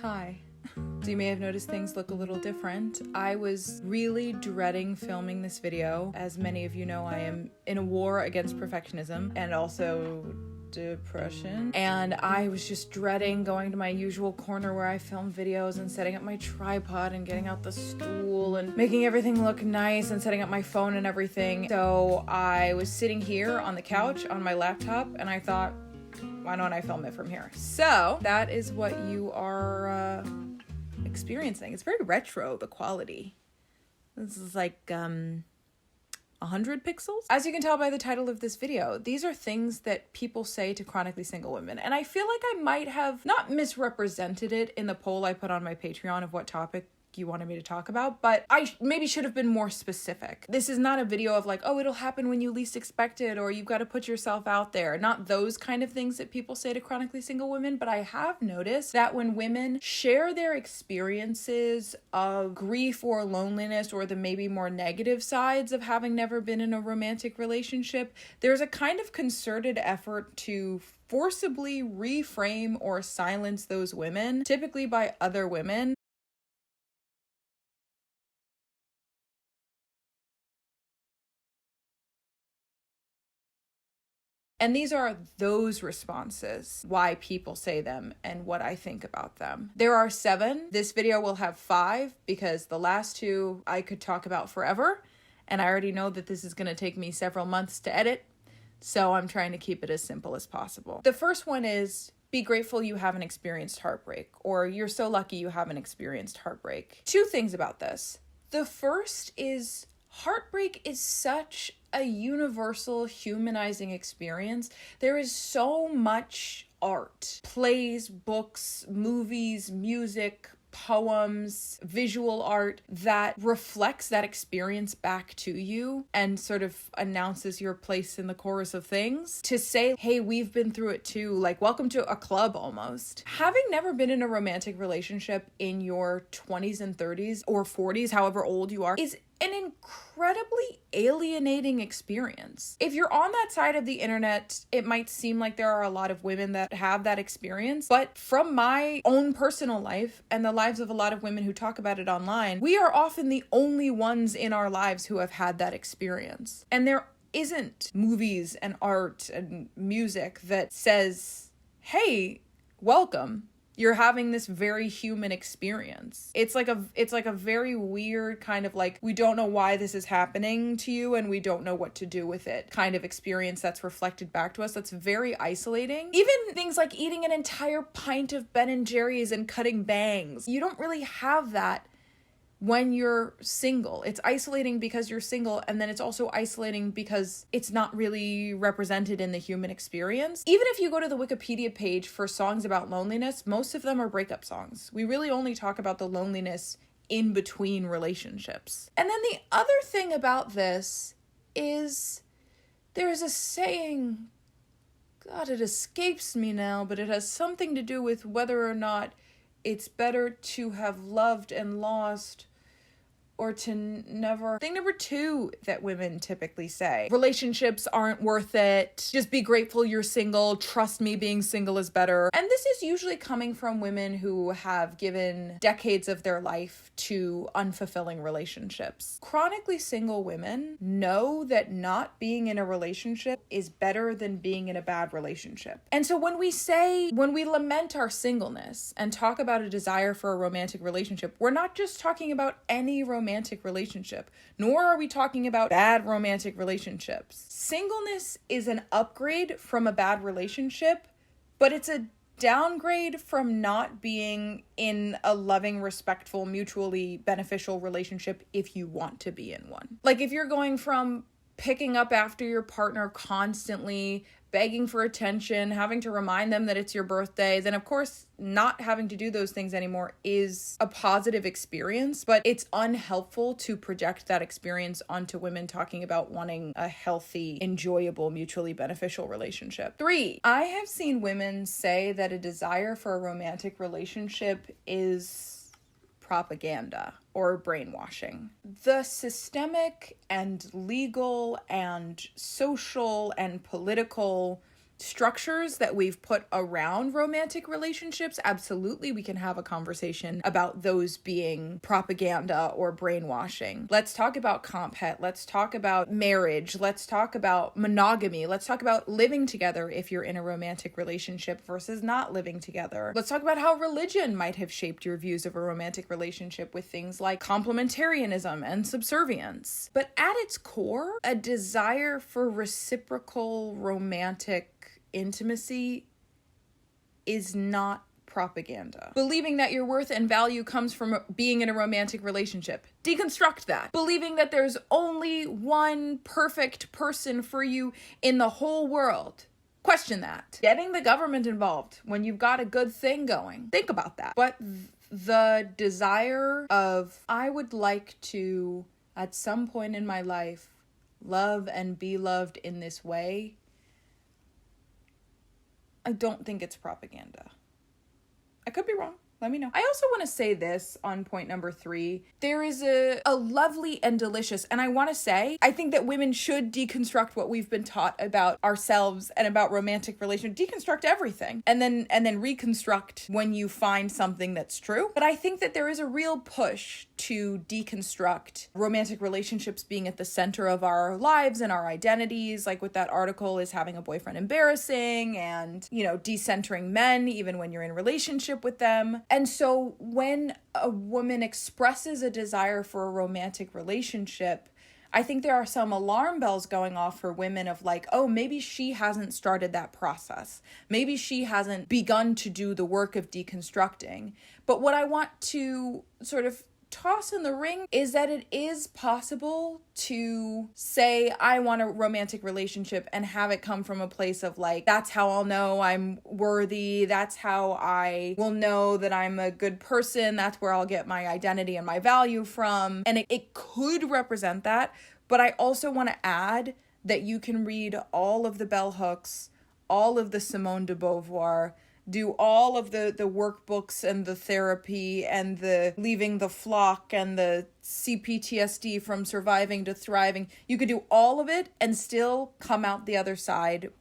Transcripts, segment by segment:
Hi. So you may have noticed things look a little different. I was really dreading filming this video. As many of you know, I am in a war against perfectionism and also depression. And I was just dreading going to my usual corner where I film videos and setting up my tripod and getting out the stool and making everything look nice and setting up my phone and everything. So I was sitting here on the couch on my laptop and I thought, why don't I film it from here? So that is what you are experiencing. It's very retro, the quality. This is like 100 pixels. As you can tell by the title of this video, these are things that people say to chronically single women. And I feel like I might have not misrepresented it in the poll I put on my Patreon of what topic you wanted me to talk about, but I maybe should have been more specific. This is not a video of like, oh, it'll happen when you least expect it, or you've got to put yourself out there. Not those kind of things that people say to chronically single women, but I have noticed that when women share their experiences of grief or loneliness or the maybe more negative sides of having never been in a romantic relationship, there's a kind of concerted effort to forcibly reframe or silence those women, typically by other women. And these are those responses, why people say them and what I think about them. There are 7. This video will have 5 because the last 2 I could talk about forever. And I already know that this is going to take me several months to edit. So I'm trying to keep it as simple as possible. The first one is, be grateful you haven't experienced heartbreak, or you're so lucky you haven't experienced heartbreak. 2 things about this. The first is, heartbreak is such a universal, humanizing experience. There is so much art, plays, books, movies, music, poems, visual art that reflects that experience back to you and sort of announces your place in the chorus of things. To say, hey, we've been through it too, like welcome to a club almost. Having never been in a romantic relationship in your 20s and 30s or 40s, however old you are, is an incredibly alienating experience. If you're on that side of the internet, it might seem like there are a lot of women that have that experience, but from my own personal life and the lives of a lot of women who talk about it online, we are often the only ones in our lives who have had that experience. And there isn't movies and art and music that says, hey, welcome. You're having this very human experience. It's like a very weird kind of like, we don't know why this is happening to you and we don't know what to do with it kind of experience that's reflected back to us. That's very isolating. Even things like eating an entire pint of Ben & Jerry's and cutting bangs. You don't really have that when you're single. It's isolating because you're single, and then it's also isolating because it's not really represented in the human experience. Even if you go to the Wikipedia page for songs about loneliness, most of them are breakup songs. We really only talk about the loneliness in between relationships. And then the other thing about this is there's a saying, God, it escapes me now, but it has something to do with whether or not it's better to have loved and lost or to never. Thing number 2 that women typically say, relationships aren't worth it. Just be grateful you're single. Trust me, being single is better. And this is usually coming from women who have given decades of their life to unfulfilling relationships. Chronically single women know that not being in a relationship is better than being in a bad relationship. And so when we lament our singleness and talk about a desire for a romantic relationship, we're not just talking about any romantic relationship, nor are we talking about bad romantic relationships. Singleness is an upgrade from a bad relationship, but it's a downgrade from not being in a loving, respectful, mutually beneficial relationship if you want to be in one. Like if you're going from picking up after your partner constantly, begging for attention, having to remind them that it's your birthday, then of course not having to do those things anymore is a positive experience, but it's unhelpful to project that experience onto women talking about wanting a healthy, enjoyable, mutually beneficial relationship. 3, I have seen women say that a desire for a romantic relationship is propaganda or brainwashing. The systemic and legal and social and political structures that we've put around romantic relationships, absolutely we can have a conversation about those being propaganda or brainwashing. Let's talk about comp het. Let's talk about marriage. Let's talk about monogamy. Let's talk about living together if you're in a romantic relationship versus not living together. Let's talk about how religion might have shaped your views of a romantic relationship with things like complementarianism and subservience. But at its core, a desire for reciprocal romantic intimacy is not propaganda. Believing that your worth and value comes from being in a romantic relationship. Deconstruct that. Believing that there's only one perfect person for you in the whole world. Question that. Getting the government involved when you've got a good thing going. Think about that. But the desire of, I would like to, at some point in my life, love and be loved in this way, I don't think it's propaganda. I could be wrong. Let me know. I also want to say this on point number 3. There is a lovely and delicious, and I want to say, I think that women should deconstruct what we've been taught about ourselves and about romantic relations. Deconstruct everything and then reconstruct when you find something that's true. But I think that there is a real push to deconstruct romantic relationships being at the center of our lives and our identities. Like with that article, is having a boyfriend embarrassing, and, decentering men even when you're in a relationship with them. And so when a woman expresses a desire for a romantic relationship, I think there are some alarm bells going off for women of like, oh, maybe she hasn't started that process. Maybe she hasn't begun to do the work of deconstructing. But what I want to sort of toss in the ring is that it is possible to say, I want a romantic relationship and have it come from a place of like, that's how I'll know I'm worthy. That's how I will know that I'm a good person. That's where I'll get my identity and my value from. And it could represent that. But I also want to add that you can read all of the bell hooks, all of the Simone de Beauvoir, do all of the workbooks and the therapy and the leaving the flock and the CPTSD from surviving to thriving. You could do all of it and still come out the other side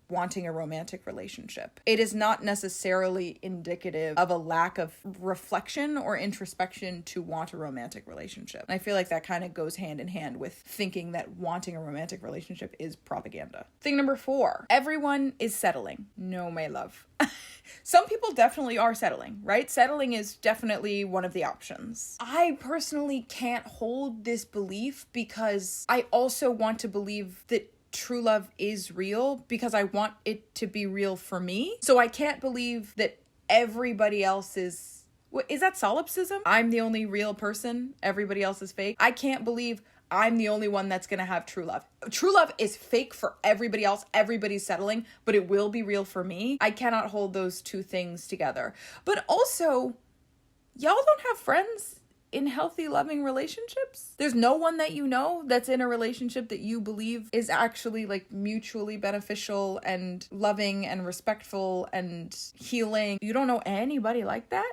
wanting a romantic relationship. It is not necessarily indicative of a lack of reflection or introspection to want a romantic relationship. And I feel like that kind of goes hand in hand with thinking that wanting a romantic relationship is propaganda. Thing number 4, everyone is settling. No, my love. Some people definitely are settling, right? Settling is definitely one of the options. I personally can't hold this belief because I also want to believe that true love is real because I want it to be real for me. So I can't believe that everybody else is that solipsism? I'm the only real person. Everybody else is fake. I can't believe I'm the only one that's going to have true love. True love is fake for everybody else. Everybody's settling, but it will be real for me. I cannot hold those two things together. But also, y'all don't have friends in healthy, loving relationships? There's no one that you know that's in a relationship that you believe is actually like mutually beneficial and loving and respectful and healing. You don't know anybody like that?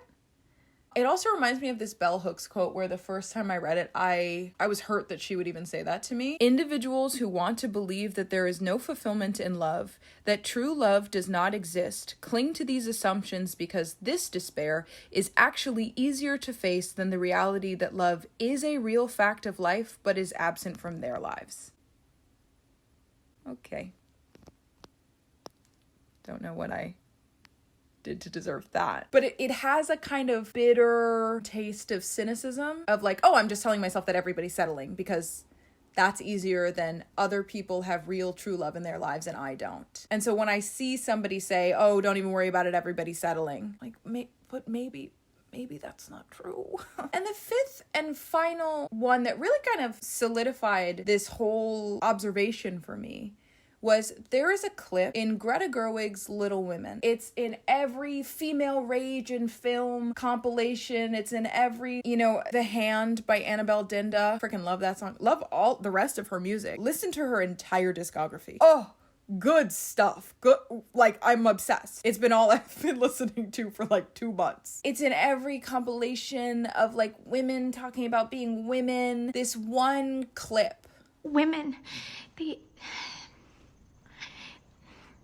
It also reminds me of this Bell Hooks quote where the first time I read it, I was hurt that she would even say that to me. Individuals who want to believe that there is no fulfillment in love, that true love does not exist, cling to these assumptions because this despair is actually easier to face than the reality that love is a real fact of life but is absent from their lives. Okay. Don't know what I did to deserve that. But it has a kind of bitter taste of cynicism of like, oh, I'm just telling myself that everybody's settling because that's easier than other people have real true love in their lives and I don't. And so when I see somebody say, oh, don't even worry about it, everybody's settling, like, but maybe that's not true. And the 5th and final one that really kind of solidified this whole observation for me was there is a clip in Greta Gerwig's Little Women. It's in every female rage in film compilation. It's in every, The Hand by Annabelle Dinda. Freaking love that song. Love all the rest of her music. Listen to her entire discography. Oh, good stuff. Good. Like, I'm obsessed. It's been all I've been listening to for like 2 months. It's in every compilation of like women talking about being women. This one clip. Women,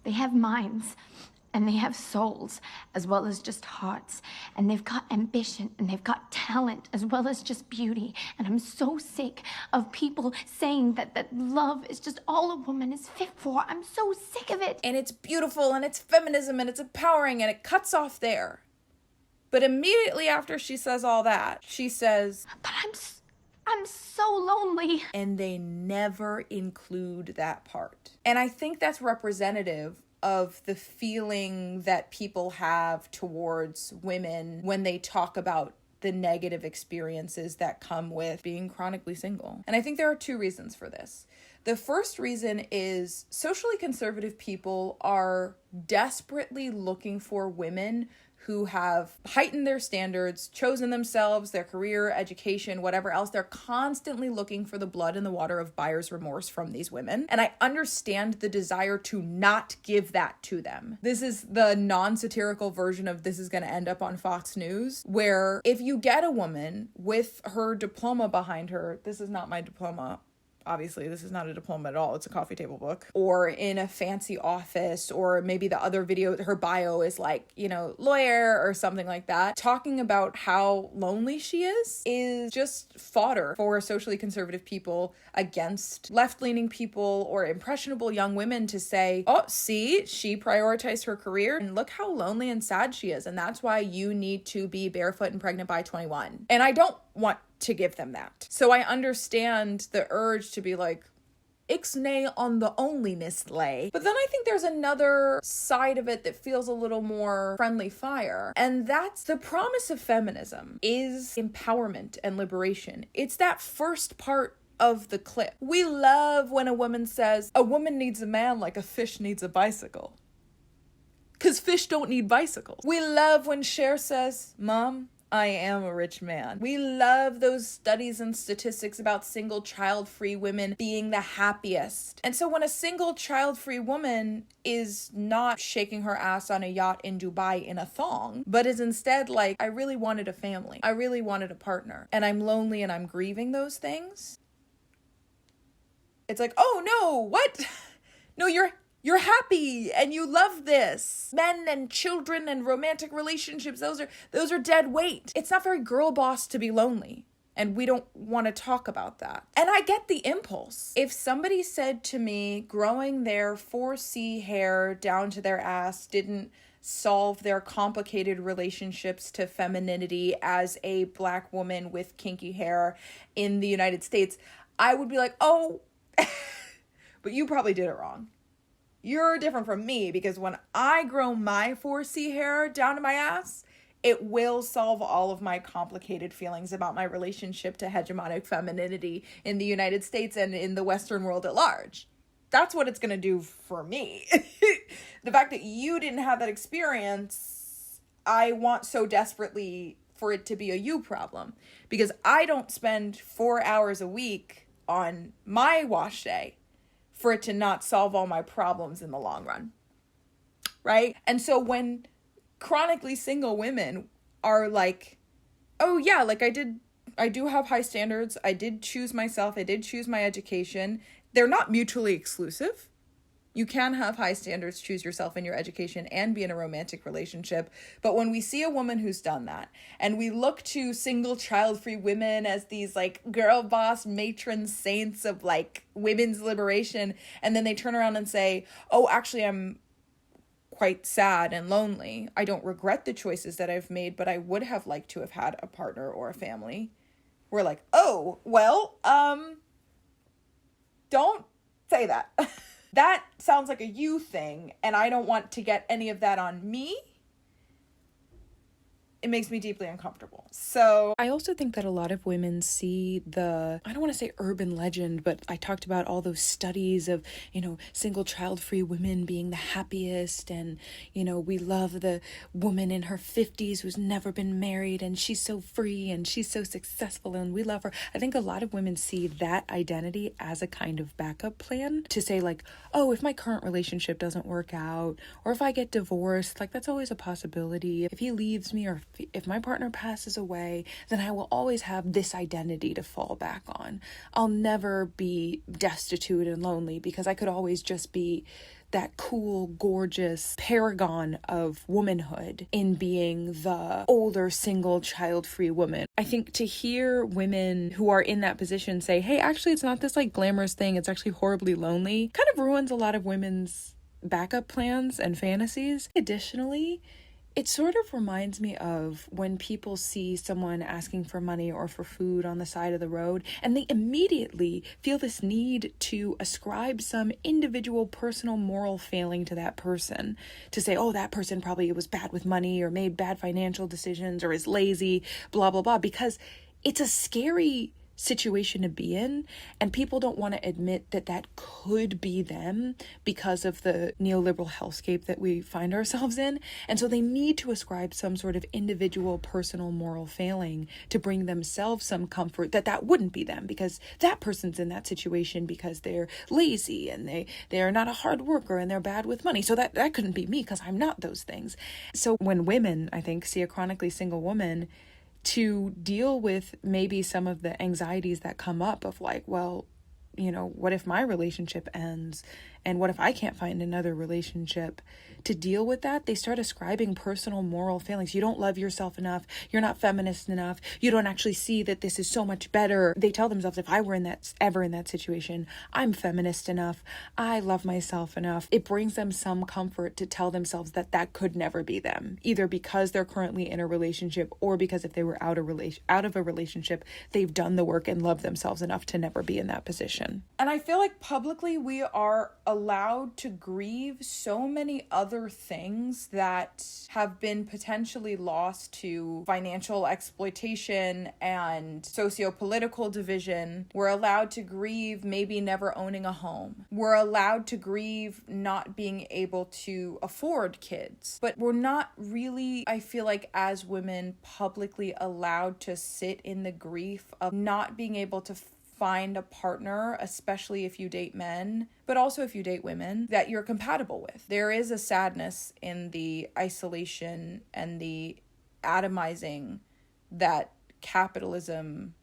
they They have minds. And they have souls, as well as just hearts. And they've got ambition, and they've got talent, as well as just beauty. And I'm so sick of people saying that love is just all a woman is fit for. I'm so sick of it. And it's beautiful, and it's feminism, and it's empowering, and it cuts off there. But immediately after she says all that, she says, but I'm so lonely. And they never include that part. And I think that's representative of the feeling that people have towards women when they talk about the negative experiences that come with being chronically single. And I think there are two reasons for this. The first reason is socially conservative people are desperately looking for women who have heightened their standards, chosen themselves, their career, education, whatever else. They're constantly looking for the blood in the water of buyer's remorse from these women. And I understand the desire to not give that to them. This is the non-satirical version of This Is Gonna End Up on Fox News, where if you get a woman with her diploma behind her, this is not my diploma, obviously, this is not a diploma at all. It's a coffee table book. Or in a fancy office, or maybe the other video, her bio is like, lawyer or something like that. Talking about how lonely she is just fodder for socially conservative people against left-leaning people or impressionable young women to say, oh, see, she prioritized her career and look how lonely and sad she is. And that's why you need to be barefoot and pregnant by 21. And I don't want to give them that. So I understand the urge to be like, ixnay on the onlyness lay. But then I think there's another side of it that feels a little more friendly fire. And that's the promise of feminism is empowerment and liberation. It's that first part of the clip. We love when a woman says, a woman needs a man like a fish needs a bicycle. Because fish don't need bicycles. We love when Cher says, Mom, I am a rich man. We love those studies and statistics about single child-free women being the happiest. And so when a single child-free woman is not shaking her ass on a yacht in Dubai in a thong, but is instead like, I really wanted a family. I really wanted a partner. And I'm lonely and I'm grieving those things. It's like, oh no, what? No, you're happy and you love this. Men and children and romantic relationships, those are dead weight. It's not very girl boss to be lonely. And we don't want to talk about that. And I get the impulse. If somebody said to me, growing their 4C hair down to their ass didn't solve their complicated relationships to femininity as a Black woman with kinky hair in the United States, I would be like, oh, but you probably did it wrong. You're different from me because when I grow my 4C hair down to my ass, it will solve all of my complicated feelings about my relationship to hegemonic femininity in the United States and in the Western world at large. That's what it's going to do for me. The fact that you didn't have that experience, I want so desperately for it to be a you problem because I don't spend 4 hours a week on my wash day for it to not solve all my problems in the long run, right? And so when chronically single women are like, oh yeah, like I do have high standards, I did choose myself, I did choose my education, they're not mutually exclusive. You can have high standards, choose yourself in your education, and be in a romantic relationship. But when we see a woman who's done that, and we look to single child-free women as these like girl boss matron saints of like women's liberation, and then they turn around and say, oh, actually, I'm quite sad and lonely. I don't regret the choices that I've made, but I would have liked to have had a partner or a family. We're like, oh, well, don't say that. That sounds like a you thing, and I don't want to get any of that on me. It makes me deeply uncomfortable. So I also think that a lot of women see I don't want to say urban legend, but I talked about all those studies of, single child-free women being the happiest, and, we love the woman in her 50s who's never been married, and she's so free, and she's so successful, and we love her. I think a lot of women see that identity as a kind of backup plan to say like, oh, if my current relationship doesn't work out, or if I get divorced, like that's always a possibility. If he leaves me, or if my partner passes away, then I will always have this identity to fall back on. I'll never be destitute and lonely because I could always just be that cool, gorgeous paragon of womanhood in being the older, single, child-free woman. I think to hear women who are in that position say, hey, actually, it's not this like glamorous thing, it's actually horribly lonely, kind of ruins a lot of women's backup plans and fantasies. Additionally, it sort of reminds me of when people see someone asking for money or for food on the side of the road, and they immediately feel this need to ascribe some individual personal moral failing to that person, to say, oh, that person probably was bad with money or made bad financial decisions or is lazy, blah, blah, blah, because it's a scary situation to be in, and people don't want to admit that that could be them because of the neoliberal hellscape that we find ourselves in. And so they need to ascribe some sort of individual personal moral failing to bring themselves some comfort that that wouldn't be them, because that person's in that situation because they're lazy and they're not a hard worker and they're bad with money, so that couldn't be me because I'm not those things. So when women, I think, see a chronically single woman, to deal with maybe some of the anxieties that come up of like, well, you know, what if my relationship ends? And what if I can't find another relationship? To deal with that, they start ascribing personal moral failings. You don't love yourself enough. You're not feminist enough. You don't actually see that this is so much better. They tell themselves, if I were ever in that situation, I'm feminist enough. I love myself enough. It brings them some comfort to tell themselves that that could never be them, either because they're currently in a relationship or because if they were out of a relationship, they've done the work and loved themselves enough to never be in that position. And I feel like publicly we are allowed to grieve so many other things that have been potentially lost to financial exploitation and socio-political division. We're allowed to grieve maybe never owning a home. We're allowed to grieve not being able to afford kids. But we're not really, I feel like, as women, publicly allowed to sit in the grief of not being able to find a partner, especially if you date men, but also if you date women, that you're compatible with. There is a sadness in the isolation and the atomizing that capitalism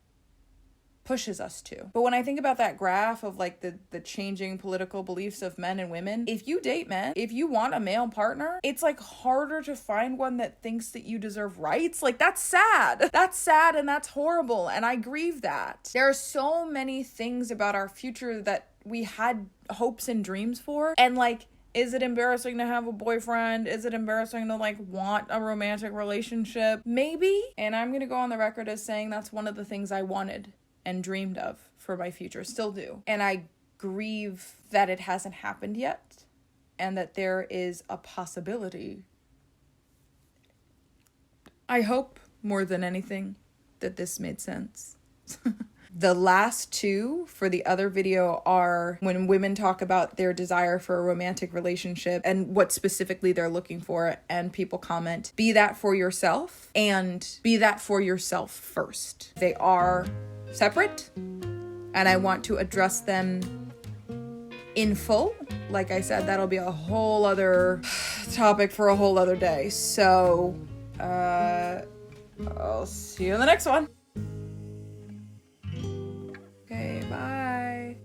pushes us to. But when I think about that graph of like the changing political beliefs of men and women, if you date men, if you want a male partner, it's like harder to find one that thinks that you deserve rights. Like that's sad. That's sad and that's horrible. And I grieve that. There are so many things about our future that we had hopes and dreams for. And like, is it embarrassing to have a boyfriend? Is it embarrassing to like want a romantic relationship? Maybe. And I'm gonna go on the record as saying that's one of the things I wanted and dreamed of for my future, still do. And I grieve that it hasn't happened yet and that there is a possibility. I hope more than anything that this made sense. The last two for the other video are when women talk about their desire for a romantic relationship and what specifically they're looking for, and people comment, be that for yourself and be that for yourself first. They are separate, and I want to address them in full. Like I said, that'll be a whole other topic for a whole other day. So, I'll see you in the next one. Okay, bye.